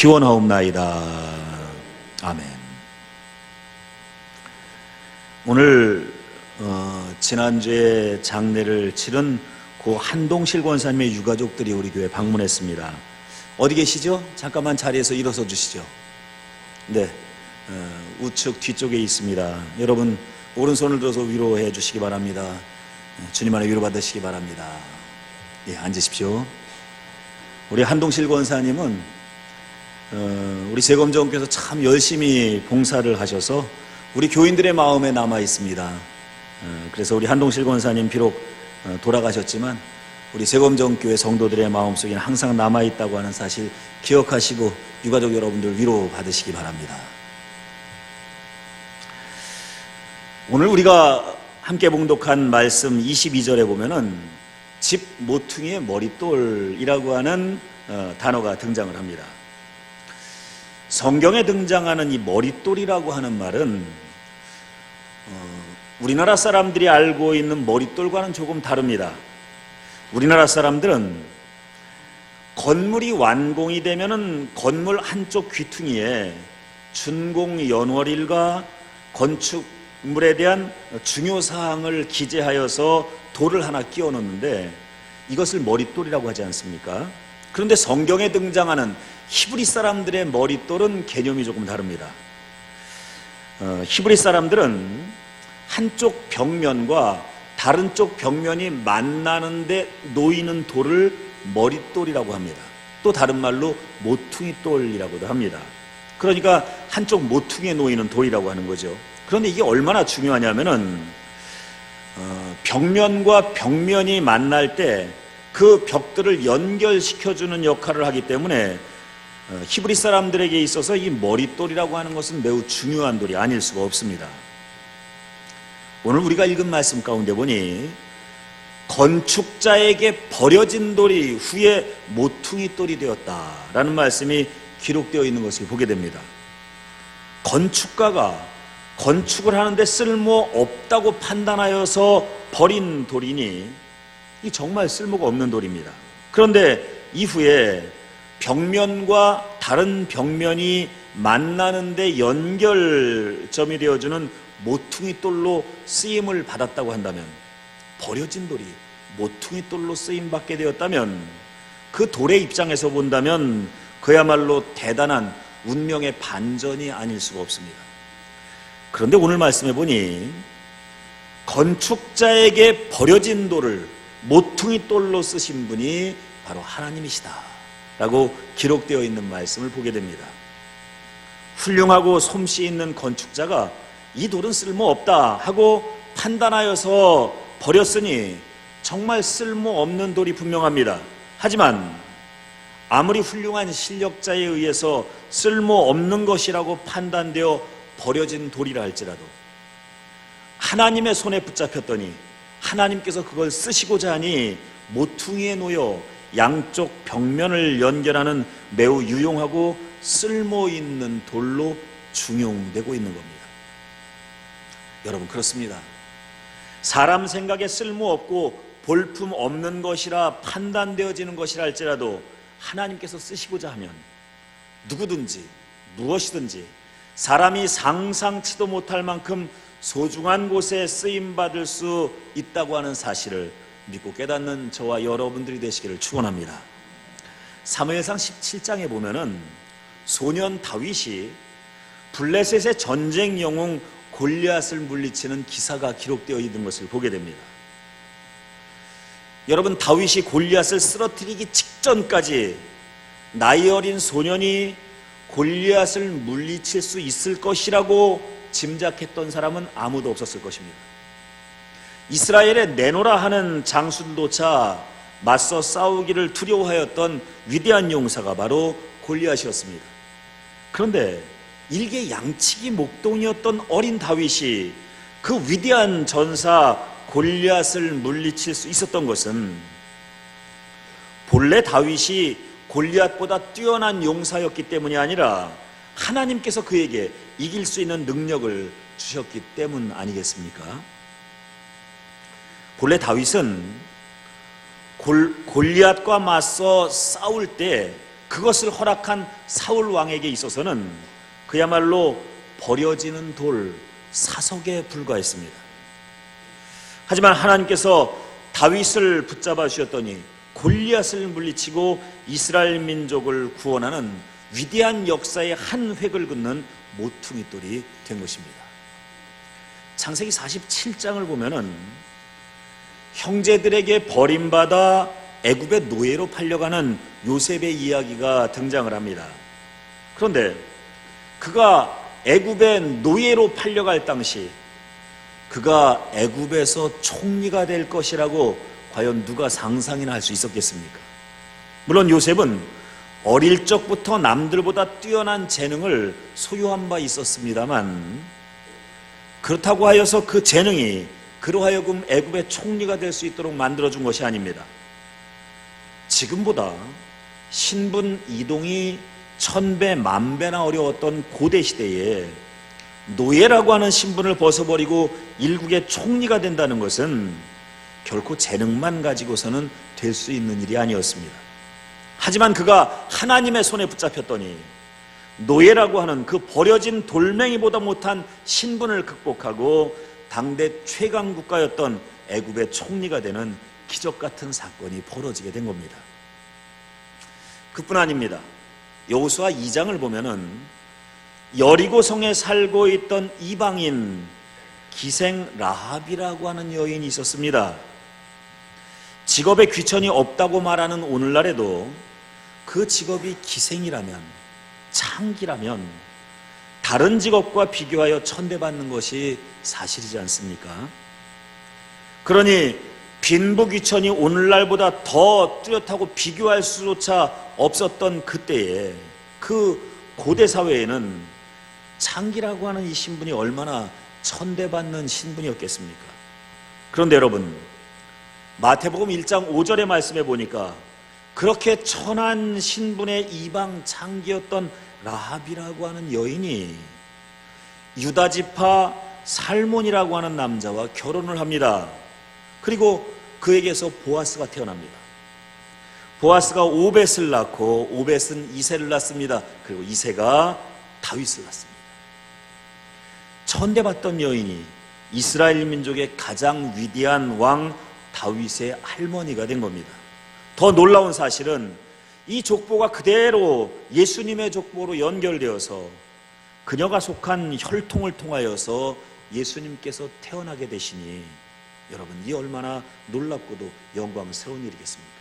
기원하옵나이다. 아멘. 오늘 지난주에 장례를 치른 고 한동실 권사님의 유가족들이 우리 교회 방문했습니다. 어디 계시죠? 잠깐만 자리에서 일어서 주시죠. 네, 우측 뒤쪽에 있습니다. 여러분 오른손을 들어서 위로해 주시기 바랍니다. 주님 안에 위로받으시기 바랍니다. 예, 앉으십시오. 우리 한동실 권사님은 우리 세검정교회에서 참 열심히 봉사를 하셔서 우리 교인들의 마음에 남아 있습니다. 그래서 우리 한동실 권사님 비록 돌아가셨지만 우리 세검정교회 성도들의 마음속에는 항상 남아있다고 하는 사실 기억하시고 유가족 여러분들 위로 받으시기 바랍니다. 오늘 우리가 함께 봉독한 말씀 22절에 보면은 집 모퉁이의 머릿돌이라고 하는 단어가 등장을 합니다. 성경에 등장하는 이 머릿돌이라고 하는 말은 우리나라 사람들이 알고 있는 머릿돌과는 조금 다릅니다. 우리나라 사람들은 건물이 완공이 되면은 건물 한쪽 귀퉁이에 준공 연월일과 건축물에 대한 중요 사항을 기재하여서 돌을 하나 끼워 놓는데 이것을 머릿돌이라고 하지 않습니까? 그런데 성경에 등장하는 히브리 사람들의 머릿돌은 개념이 조금 다릅니다. 히브리 사람들은 한쪽 벽면과 다른 쪽 벽면이 만나는데 놓이는 돌을 머릿돌이라고 합니다. 또 다른 말로 모퉁이돌이라고도 합니다. 그러니까 한쪽 모퉁이에 놓이는 돌이라고 하는 거죠. 그런데 이게 얼마나 중요하냐면은 벽면과 벽면이 만날 때 그 벽들을 연결시켜주는 역할을 하기 때문에 히브리 사람들에게 있어서 이 머릿돌이라고 하는 것은 매우 중요한 돌이 아닐 수가 없습니다. 오늘 우리가 읽은 말씀 가운데 보니 건축자에게 버려진 돌이 후에 모퉁이돌이 되었다라는 말씀이 기록되어 있는 것을 보게 됩니다. 건축가가 건축을 하는데 쓸모없다고 판단하여서 버린 돌이니 이 정말 쓸모가 없는 돌입니다. 그런데 이후에 벽면과 다른 벽면이 만나는데 연결점이 되어주는 모퉁이돌로 쓰임을 받았다고 한다면, 버려진 돌이 모퉁이돌로 쓰임받게 되었다면 그 돌의 입장에서 본다면 그야말로 대단한 운명의 반전이 아닐 수가 없습니다. 그런데 오늘 말씀해 보니 건축자에게 버려진 돌을 모퉁이돌로 쓰신 분이 바로 하나님이시다 라고 기록되어 있는 말씀을 보게 됩니다. 훌륭하고 솜씨 있는 건축자가 이 돌은 쓸모없다 하고 판단하여서 버렸으니 정말 쓸모없는 돌이 분명합니다. 하지만 아무리 훌륭한 실력자에 의해서 쓸모없는 것이라고 판단되어 버려진 돌이라 할지라도 하나님의 손에 붙잡혔더니 하나님께서 그걸 쓰시고자 하니 모퉁이에 놓여 양쪽 벽면을 연결하는 매우 유용하고 쓸모있는 돌로 중용되고 있는 겁니다. 여러분, 그렇습니다. 사람 생각에 쓸모없고 볼품 없는 것이라 판단되어지는 것이라 할지라도 하나님께서 쓰시고자 하면 누구든지 무엇이든지 사람이 상상치도 못할 만큼 소중한 곳에 쓰임받을 수 있다고 하는 사실을 믿고 깨닫는 저와 여러분들이 되시기를 축원합니다. 사무엘상 17장에 보면은 소년 다윗이 블레셋의 전쟁 영웅 골리앗을 물리치는 기사가 기록되어 있는 것을 보게 됩니다. 여러분, 다윗이 골리앗을 쓰러뜨리기 직전까지 나이 어린 소년이 골리앗을 물리칠 수 있을 것이라고 짐작했던 사람은 아무도 없었을 것입니다. 이스라엘에 내노라 하는 장수들조차 맞서 싸우기를 두려워하였던 위대한 용사가 바로 골리앗이었습니다. 그런데 일개 양치기 목동이었던 어린 다윗이 그 위대한 전사 골리앗을 물리칠 수 있었던 것은 본래 다윗이 골리앗보다 뛰어난 용사였기 때문이 아니라 하나님께서 그에게 이길 수 있는 능력을 주셨기 때문 아니겠습니까? 본래 다윗은 골리앗과 맞서 싸울 때 그것을 허락한 사울 왕에게 있어서는 그야말로 버려지는 돌, 사석에 불과했습니다. 하지만 하나님께서 다윗을 붙잡아 주셨더니 골리앗을 물리치고 이스라엘 민족을 구원하는 위대한 역사의 한 획을 긋는 모퉁이 돌이 된 것입니다. 창세기 47장을 보면은 형제들에게 버림받아 애굽의 노예로 팔려가는 요셉의 이야기가 등장을 합니다. 그런데 그가 애굽의 노예로 팔려갈 당시 그가 애굽에서 총리가 될 것이라고 과연 누가 상상이나 할 수 있었겠습니까? 물론 요셉은 어릴 적부터 남들보다 뛰어난 재능을 소유한 바 있었습니다만 그렇다고 하여서 그 재능이 그로 하여금 애굽의 총리가 될 수 있도록 만들어준 것이 아닙니다. 지금보다 신분 이동이 1000배, 10,000배나 어려웠던 고대 시대에 노예라고 하는 신분을 벗어버리고 일국의 총리가 된다는 것은 결코 재능만 가지고서는 될 수 있는 일이 아니었습니다. 하지만 그가 하나님의 손에 붙잡혔더니 노예라고 하는 그 버려진 돌멩이보다 못한 신분을 극복하고 당대 최강 국가였던 애굽의 총리가 되는 기적 같은 사건이 벌어지게 된 겁니다. 그뿐 아닙니다. 여호수아 2장을 보면은 여리고성에 살고 있던 이방인 기생 라합이라고 하는 여인이 있었습니다. 직업에 귀천이 없다고 말하는 오늘날에도 그 직업이 기생이라면, 창기라면 다른 직업과 비교하여 천대받는 것이 사실이지 않습니까? 그러니 빈부귀천이 오늘날보다 더 뚜렷하고 비교할 수조차 없었던 그때에 그 고대 사회에는 창기라고 하는 이 신분이 얼마나 천대받는 신분이었겠습니까? 그런데 여러분, 마태복음 1장 5절의 말씀에 보니까 그렇게 천한 신분의 이방 창기였던 라합이라고 하는 여인이 유다지파 살몬이라고 하는 남자와 결혼을 합니다. 그리고 그에게서 보아스가 태어납니다. 보아스가 오벳을 낳고 오벳은 이새를 낳습니다. 그리고 이새가 다윗을 낳습니다. 천대받던 여인이 이스라엘 민족의 가장 위대한 왕 다윗의 할머니가 된 겁니다. 더 놀라운 사실은 이 족보가 그대로 예수님의 족보로 연결되어서 그녀가 속한 혈통을 통하여서 예수님께서 태어나게 되시니 여러분, 이 얼마나 놀랍고도 영광스러운 일이겠습니까?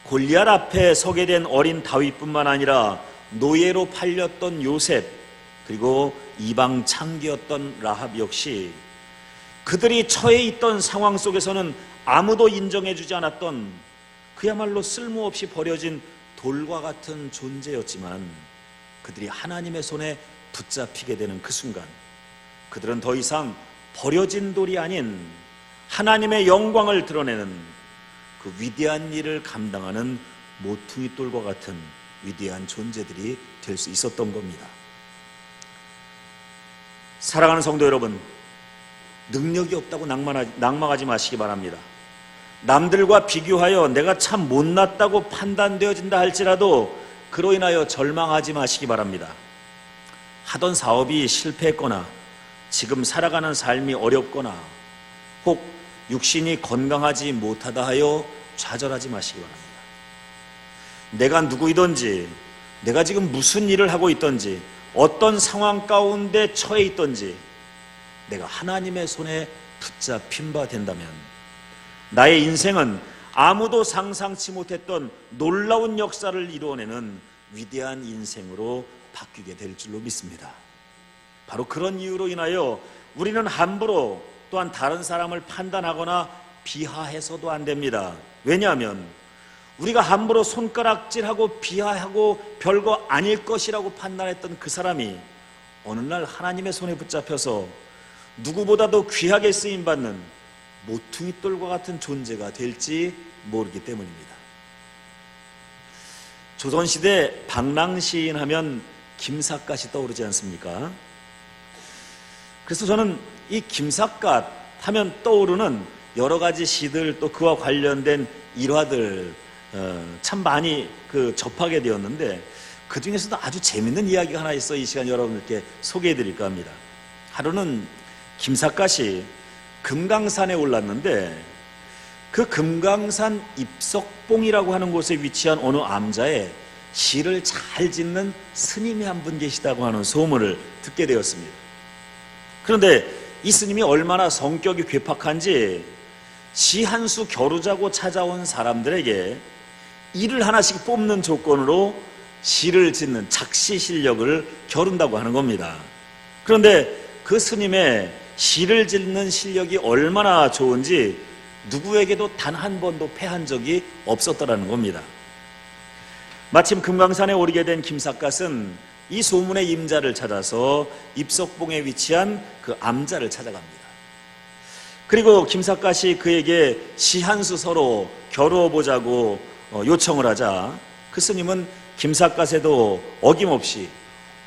골리앗 앞에 서게 된 어린 다윗뿐만 아니라 노예로 팔렸던 요셉, 그리고 이방 창기였던 라합 역시 그들이 처해 있던 상황 속에서는 아무도 인정해주지 않았던 그야말로 쓸모없이 버려진 돌과 같은 존재였지만 그들이 하나님의 손에 붙잡히게 되는 그 순간 그들은 더 이상 버려진 돌이 아닌 하나님의 영광을 드러내는 그 위대한 일을 감당하는 모퉁이 돌과 같은 위대한 존재들이 될 수 있었던 겁니다. 사랑하는 성도 여러분, 능력이 없다고 낙망하지 마시기 바랍니다. 남들과 비교하여 내가 참 못났다고 판단되어진다 할지라도 그로 인하여 절망하지 마시기 바랍니다. 하던 사업이 실패했거나 지금 살아가는 삶이 어렵거나 혹 육신이 건강하지 못하다 하여 좌절하지 마시기 바랍니다. 내가 누구이든지, 내가 지금 무슨 일을 하고 있든지, 어떤 상황 가운데 처해 있든지 내가 하나님의 손에 붙잡힌 바 된다면 나의 인생은 아무도 상상치 못했던 놀라운 역사를 이루어내는 위대한 인생으로 바뀌게 될 줄로 믿습니다. 바로 그런 이유로 인하여 우리는 함부로 또한 다른 사람을 판단하거나 비하해서도 안 됩니다. 왜냐하면 우리가 함부로 손가락질하고 비하하고 별거 아닐 것이라고 판단했던 그 사람이 어느 날 하나님의 손에 붙잡혀서 누구보다도 귀하게 쓰임받는 모퉁이 돌과 같은 존재가 될지 모르기 때문입니다. 조선시대 방랑시인 하면 김삿갓이 떠오르지 않습니까? 그래서 저는 이 김삿갓 하면 떠오르는 여러 가지 시들 또 그와 관련된 일화들 참 많이 접하게 되었는데 그 중에서도 아주 재밌는 이야기가 하나 있어 이 시간 여러분들께 소개해 드릴까 합니다. 하루는 김삿갓이 금강산에 올랐는데 그 금강산 입석봉이라고 하는 곳에 위치한 어느 암자에 시를 잘 짓는 스님이 한 분 계시다고 하는 소문을 듣게 되었습니다. 그런데 이 스님이 얼마나 성격이 괴팍한지 시 한 수 겨루자고 찾아온 사람들에게 이를 하나씩 뽑는 조건으로 시를 짓는 작시 실력을 겨룬다고 하는 겁니다. 그런데 그 스님의 시를 짓는 실력이 얼마나 좋은지 누구에게도 단 한 번도 패한 적이 없었더라는 겁니다. 마침 금강산에 오르게 된 김삿갓은 이 소문의 임자를 찾아서 입석봉에 위치한 그 암자를 찾아갑니다. 그리고 김삿갓이 그에게 시 한 수 서로 겨루어 보자고 요청을 하자 그 스님은 김삿갓에도 어김없이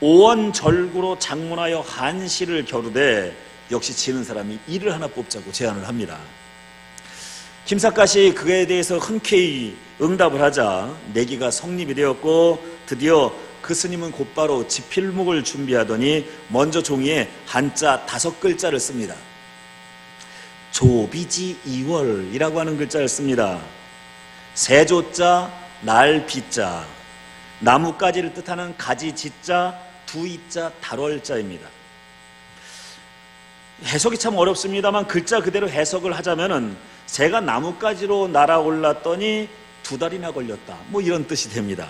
오원절구로 장문하여 한시를 겨루되 역시 지는 사람이 이를 하나 뽑자고 제안을 합니다. 김삿갓이 그에 대해서 흔쾌히 응답을 하자 내기가 성립이 되었고 드디어 그 스님은 곧바로 지필목을 준비하더니 먼저 종이에 한자 5글자를 씁니다. 조비지 이월이라고 하는 글자를 씁니다. 세조자, 날비자, 나뭇가지를 뜻하는 가지지자, 두이자, 달월자입니다. 해석이 참 어렵습니다만 글자 그대로 해석을 하자면은 새가 나뭇가지로 날아올랐더니 2달이나 걸렸다, 뭐 이런 뜻이 됩니다.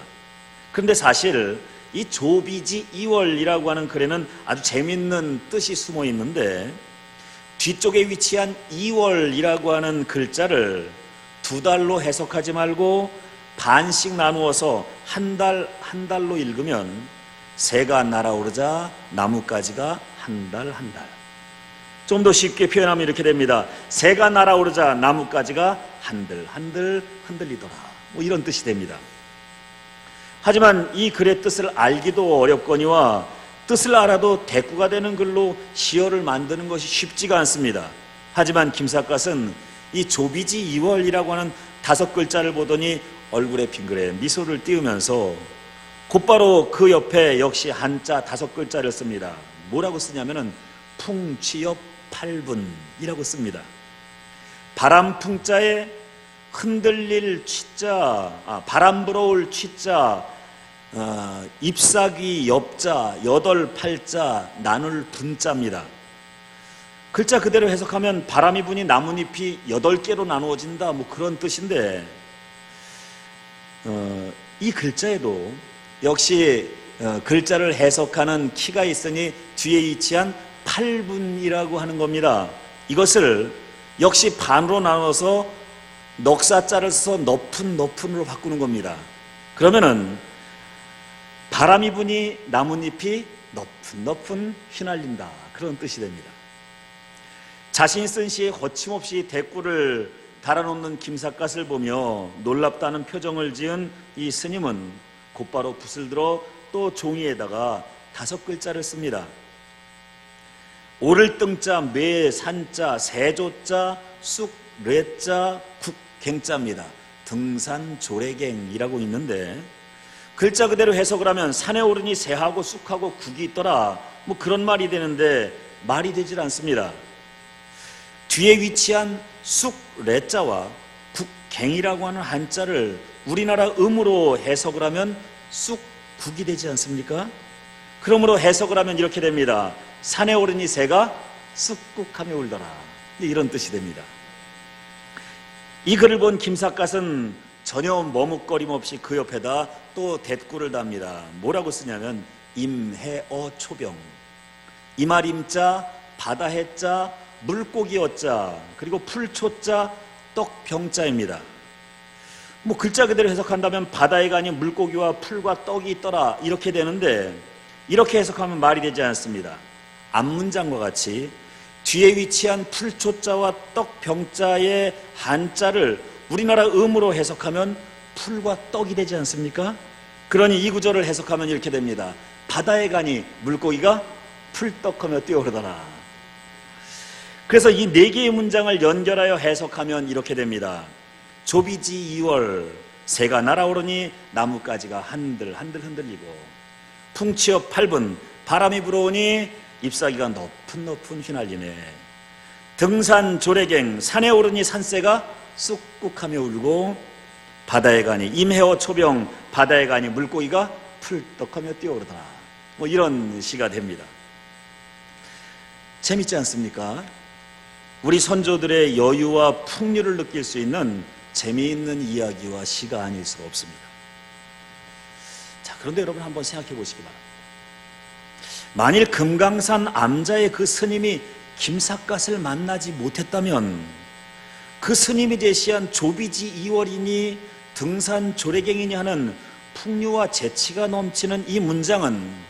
그런데 사실 이 조비지 이월이라고 하는 글에는 아주 재밌는 뜻이 숨어 있는데 뒤쪽에 위치한 이월이라고 하는 글자를 2달로 해석하지 말고 반씩 나누어서 한 달로 읽으면 새가 날아오르자 나뭇가지가 한 달. 좀 더 쉽게 표현하면 이렇게 됩니다. 새가 날아오르자 나뭇가지가 한들 흔들리더라, 뭐 이런 뜻이 됩니다. 하지만 이 글의 뜻을 알기도 어렵거니와 뜻을 알아도 대꾸가 되는 글로 시어를 만드는 것이 쉽지가 않습니다. 하지만 김삿갓은 이 조비지 이월이라고 하는 5글자를 보더니 얼굴에 빙그레 미소를 띄우면서 곧바로 그 옆에 역시 한자 5글자를 씁니다. 뭐라고 쓰냐면은 풍취엽 8분이라고 씁니다. 바람풍자에 흔들릴 취자, 바람 불어올 취자, 잎사귀 엽자, 8, 8자, 나눌 분자입니다. 글자 그대로 해석하면 바람이 부니 나뭇잎이 8개로 나누어진다, 뭐 그런 뜻인데 이 글자에도 역시 글자를 해석하는 키가 있으니 뒤에 위치한 8분이라고 하는 겁니다. 이것을 역시 반으로 나눠서 넉사자를 써서 너푼으로 바꾸는 겁니다. 그러면은 바람이 부니 나뭇잎이 너푼 휘날린다, 그런 뜻이 됩니다. 자신이 쓴 시에 거침없이 대꾸를 달아놓는 김삿갓을 보며 놀랍다는 표정을 지은 이 스님은 곧바로 붓을 들어 또 종이에다가 5글자를 씁니다. 오를 등자, 매, 산자, 세조자, 쑥, 뢰자, 국, 갱자입니다. 등산조래갱이라고 있는데 글자 그대로 해석을 하면 산에 오르니 새하고 쑥하고 국이 있더라, 뭐 그런 말이 되는데 말이 되질 않습니다. 뒤에 위치한 쑥, 뢰자와 국, 갱이라고 하는 한자를 우리나라 음으로 해석을 하면 쑥, 국이 되지 않습니까? 그러므로 해석을 하면 이렇게 됩니다. 산에 오르니 새가 쑥국하며 울더라, 이런 뜻이 됩니다. 이 글을 본 김삿갓은 전혀 머뭇거림 없이 그 옆에다 또 대꾸를 답니다. 뭐라고 쓰냐면 임해어 초병, 이말임자, 바다해자, 물고기 어자, 그리고 풀초자, 떡병자입니다. 뭐 글자 그대로 해석한다면 바다에가 아닌 물고기와 풀과 떡이 있더라, 이렇게 되는데 이렇게 해석하면 말이 되지 않습니다. 앞문장과 같이 뒤에 위치한 풀초자와 떡병자의 한자를 우리나라 음으로 해석하면 풀과 떡이 되지 않습니까? 그러니 이 구절을 해석하면 이렇게 됩니다. 바다에 가니 물고기가 풀떡하며 뛰어오르더라. 그래서 이 4개의 문장을 연결하여 해석하면 이렇게 됩니다. 조비지 이월, 새가 날아오르니 나뭇가지가 한들 흔들리고 풍치어 밟은 바람이 불어오니 잎사귀가 높은 휘날리네. 등산 조래갱 산에 오르니 산새가 쑥꾹하며 울고 바다에 가니 임해어 초병 바다에 가니 물고기가 풀떡하며 뛰어오르더라. 뭐 이런 시가 됩니다. 재밌지 않습니까? 우리 선조들의 여유와 풍류를 느낄 수 있는 재미있는 이야기와 시가 아닐 수가 없습니다. 자, 그런데 여러분 한번 생각해 보시기 바랍니다. 만일 금강산 암자의 그 스님이 김삿갓을 만나지 못했다면 그 스님이 제시한 조비지 이월이니 등산 조래갱이니 하는 풍류와 재치가 넘치는 이 문장은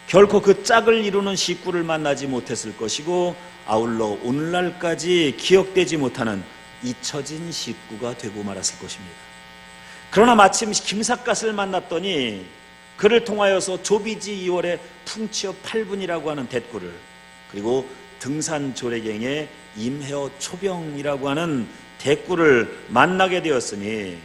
결코 그 짝을 이루는 식구를 만나지 못했을 것이고 아울러 오늘날까지 기억되지 못하는 잊혀진 식구가 되고 말았을 것입니다. 그러나 마침 김삿갓을 만났더니 그를 통하여서 조비지 이월의 풍치어 8분이라고 하는 대꾸를, 그리고 등산 조래갱의 임해어 초병이라고 하는 대꾸를 만나게 되었으니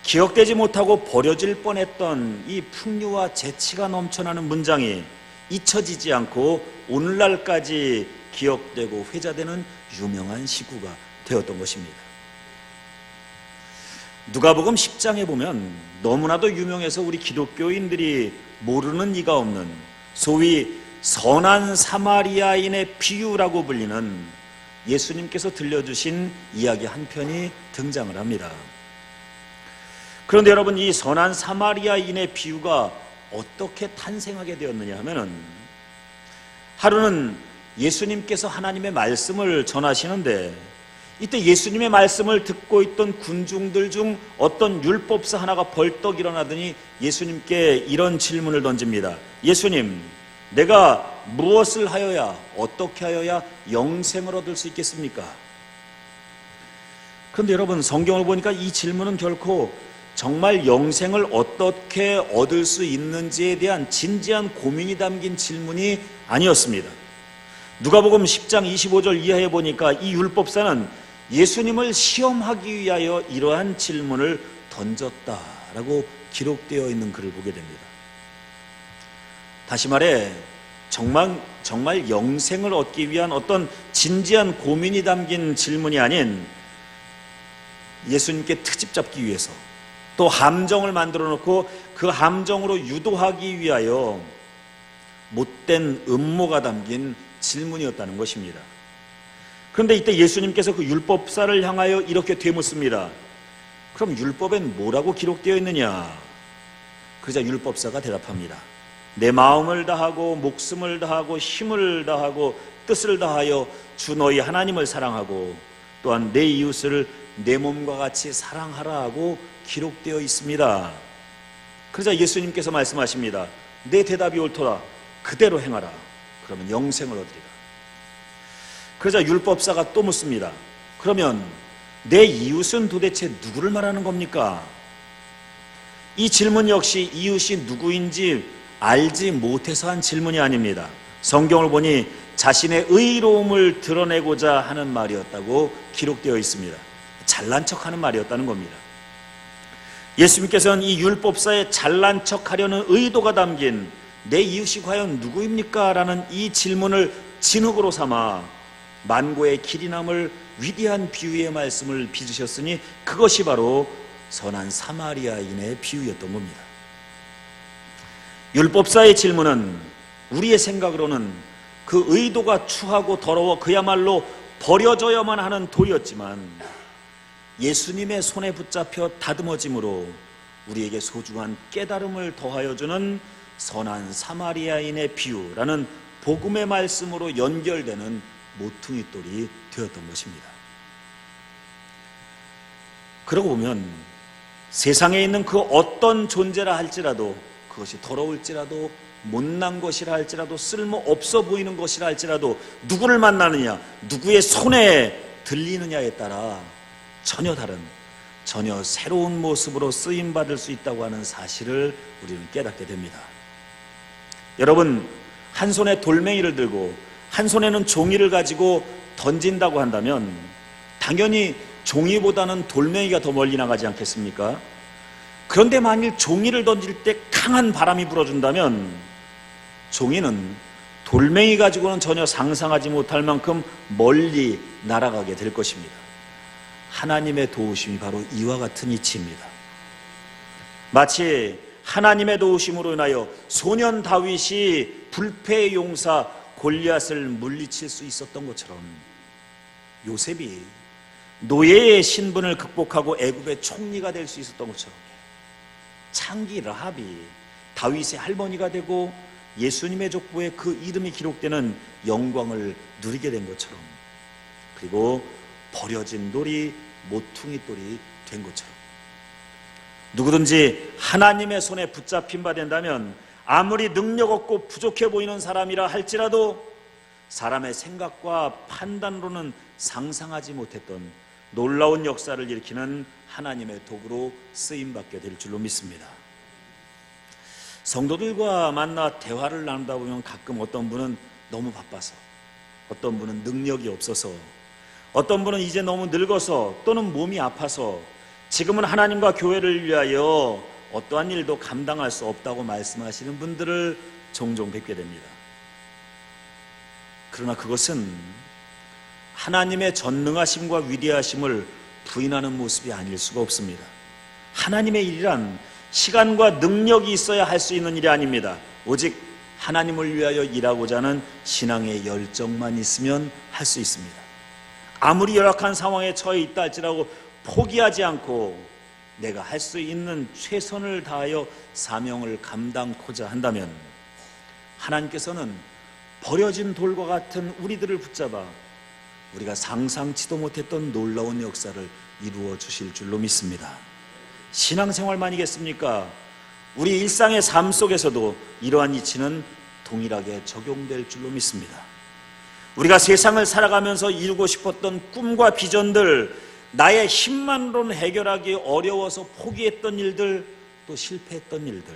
기억되지 못하고 버려질 뻔했던 이 풍류와 재치가 넘쳐나는 문장이 잊혀지지 않고 오늘날까지 기억되고 회자되는 유명한 시구가 되었던 것입니다. 누가복음 10장에 보면 너무나도 유명해서 우리 기독교인들이 모르는 이가 없는 소위 선한 사마리아인의 비유라고 불리는 예수님께서 들려주신 이야기 한 편이 등장을 합니다. 그런데 여러분, 이 선한 사마리아인의 비유가 어떻게 탄생하게 되었느냐 하면은, 하루는 예수님께서 하나님의 말씀을 전하시는데 이때 예수님의 말씀을 듣고 있던 군중들 중 어떤 율법사 하나가 벌떡 일어나더니 예수님께 이런 질문을 던집니다. 예수님, 내가 무엇을 하여야, 어떻게 하여야 영생을 얻을 수 있겠습니까? 그런데 여러분, 성경을 보니까 이 질문은 결코 정말 영생을 어떻게 얻을 수 있는지에 대한 진지한 고민이 담긴 질문이 아니었습니다. 누가복음 10장 25절 이하에 보니까 이 율법사는 예수님을 시험하기 위하여 이러한 질문을 던졌다라고 기록되어 있는 글을 보게 됩니다. 다시 말해 정말 영생을 얻기 위한 어떤 진지한 고민이 담긴 질문이 아닌 예수님께 트집 잡기 위해서, 또 함정을 만들어 놓고 그 함정으로 유도하기 위하여 못된 음모가 담긴 질문이었다는 것입니다. 그런데 이때 예수님께서 그 율법사를 향하여 이렇게 되묻습니다. 그럼 율법엔 뭐라고 기록되어 있느냐? 그러자 율법사가 대답합니다. 내 마음을 다하고 목숨을 다하고 힘을 다하고 뜻을 다하여 주 너희 하나님을 사랑하고 또한 내 이웃을 내 몸과 같이 사랑하라 하고 기록되어 있습니다. 그러자 예수님께서 말씀하십니다. 내 대답이 옳도다. 그대로 행하라. 그러면 영생을 얻으리라. 그러자 율법사가 또 묻습니다. 그러면 내 이웃은 도대체 누구를 말하는 겁니까? 이 질문 역시 이웃이 누구인지 알지 못해서 한 질문이 아닙니다. 성경을 보니 자신의 의로움을 드러내고자 하는 말이었다고 기록되어 있습니다. 잘난 척하는 말이었다는 겁니다. 예수님께서는 이 율법사의 잘난 척하려는 의도가 담긴 내 이웃이 과연 누구입니까? 라는 이 질문을 진흙으로 삼아 만고의 길이 남을 위대한 비유의 말씀을 빚으셨으니 그것이 바로 선한 사마리아인의 비유였던 겁니다. 율법사의 질문은 우리의 생각으로는 그 의도가 추하고 더러워 그야말로 버려져야만 하는 도리였지만 예수님의 손에 붙잡혀 다듬어짐으로 우리에게 소중한 깨달음을 더하여 주는 선한 사마리아인의 비유라는 복음의 말씀으로 연결되는 모퉁이돌이 되었던 것입니다. 그러고 보면 세상에 있는 그 어떤 존재라 할지라도, 그것이 더러울지라도 못난 것이라 할지라도 쓸모없어 보이는 것이라 할지라도 누구를 만나느냐, 누구의 손에 들리느냐에 따라 전혀 다른, 전혀 새로운 모습으로 쓰임받을 수 있다고 하는 사실을 우리는 깨닫게 됩니다. 여러분, 한 손에 돌멩이를 들고 한 손에는 종이를 가지고 던진다고 한다면 당연히 종이보다는 돌멩이가 더 멀리 나가지 않겠습니까? 그런데 만일 종이를 던질 때 강한 바람이 불어준다면 종이는 돌멩이 가지고는 전혀 상상하지 못할 만큼 멀리 날아가게 될 것입니다. 하나님의 도우심이 바로 이와 같은 이치입니다. 마치 하나님의 도우심으로 인하여 소년 다윗이 불패의 용사 골리앗을 물리칠 수 있었던 것처럼 요셉이 노예의 신분을 극복하고 애굽의 총리가 될 수 있었던 것처럼 창기 라합이 다윗의 할머니가 되고 예수님의 족보에 그 이름이 기록되는 영광을 누리게 된 것처럼, 그리고 버려진 돌이 모퉁이 돌이 된 것처럼 누구든지 하나님의 손에 붙잡힌 바 된다면 아무리 능력 없고 부족해 보이는 사람이라 할지라도 사람의 생각과 판단으로는 상상하지 못했던 놀라운 역사를 일으키는 하나님의 도구로 쓰임받게 될 줄로 믿습니다. 성도들과 만나 대화를 나누다 보면 가끔 어떤 분은 너무 바빠서, 어떤 분은 능력이 없어서, 어떤 분은 이제 너무 늙어서 또는 몸이 아파서 지금은 하나님과 교회를 위하여 어떠한 일도 감당할 수 없다고 말씀하시는 분들을 종종 뵙게 됩니다. 그러나 그것은 하나님의 전능하심과 위대하심을 부인하는 모습이 아닐 수가 없습니다. 하나님의 일이란 시간과 능력이 있어야 할 수 있는 일이 아닙니다. 오직 하나님을 위하여 일하고자 하는 신앙의 열정만 있으면 할 수 있습니다. 아무리 열악한 상황에 처해 있다 할지라도 포기하지 않고 내가 할 수 있는 최선을 다하여 사명을 감당코자 한다면 하나님께서는 버려진 돌과 같은 우리들을 붙잡아 우리가 상상치도 못했던 놀라운 역사를 이루어 주실 줄로 믿습니다. 신앙생활만이겠습니까? 우리 일상의 삶 속에서도 이러한 이치는 동일하게 적용될 줄로 믿습니다. 우리가 세상을 살아가면서 이루고 싶었던 꿈과 비전들, 나의 힘만으로는 해결하기 어려워서 포기했던 일들, 또 실패했던 일들,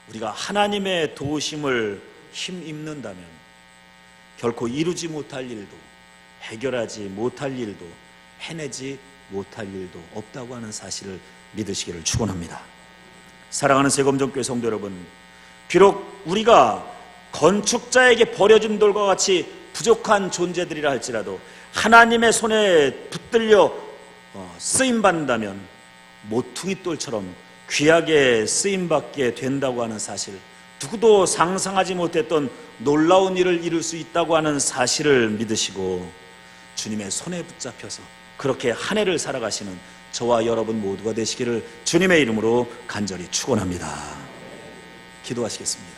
우리가 하나님의 도우심을 힘입는다면 결코 이루지 못할 일도, 해결하지 못할 일도, 해내지 못할 일도 없다고 하는 사실을 믿으시기를 축원합니다. 사랑하는 세검정교회 성도 여러분, 비록 우리가 건축자에게 버려진 돌과 같이 부족한 존재들이라 할지라도 하나님의 손에 붙들려 쓰임받는다면 모퉁이 돌처럼 귀하게 쓰임받게 된다고 하는 사실, 누구도 상상하지 못했던 놀라운 일을 이룰 수 있다고 하는 사실을 믿으시고 주님의 손에 붙잡혀서 그렇게 한 해를 살아가시는 저와 여러분 모두가 되시기를 주님의 이름으로 간절히 축원합니다. 기도하시겠습니다.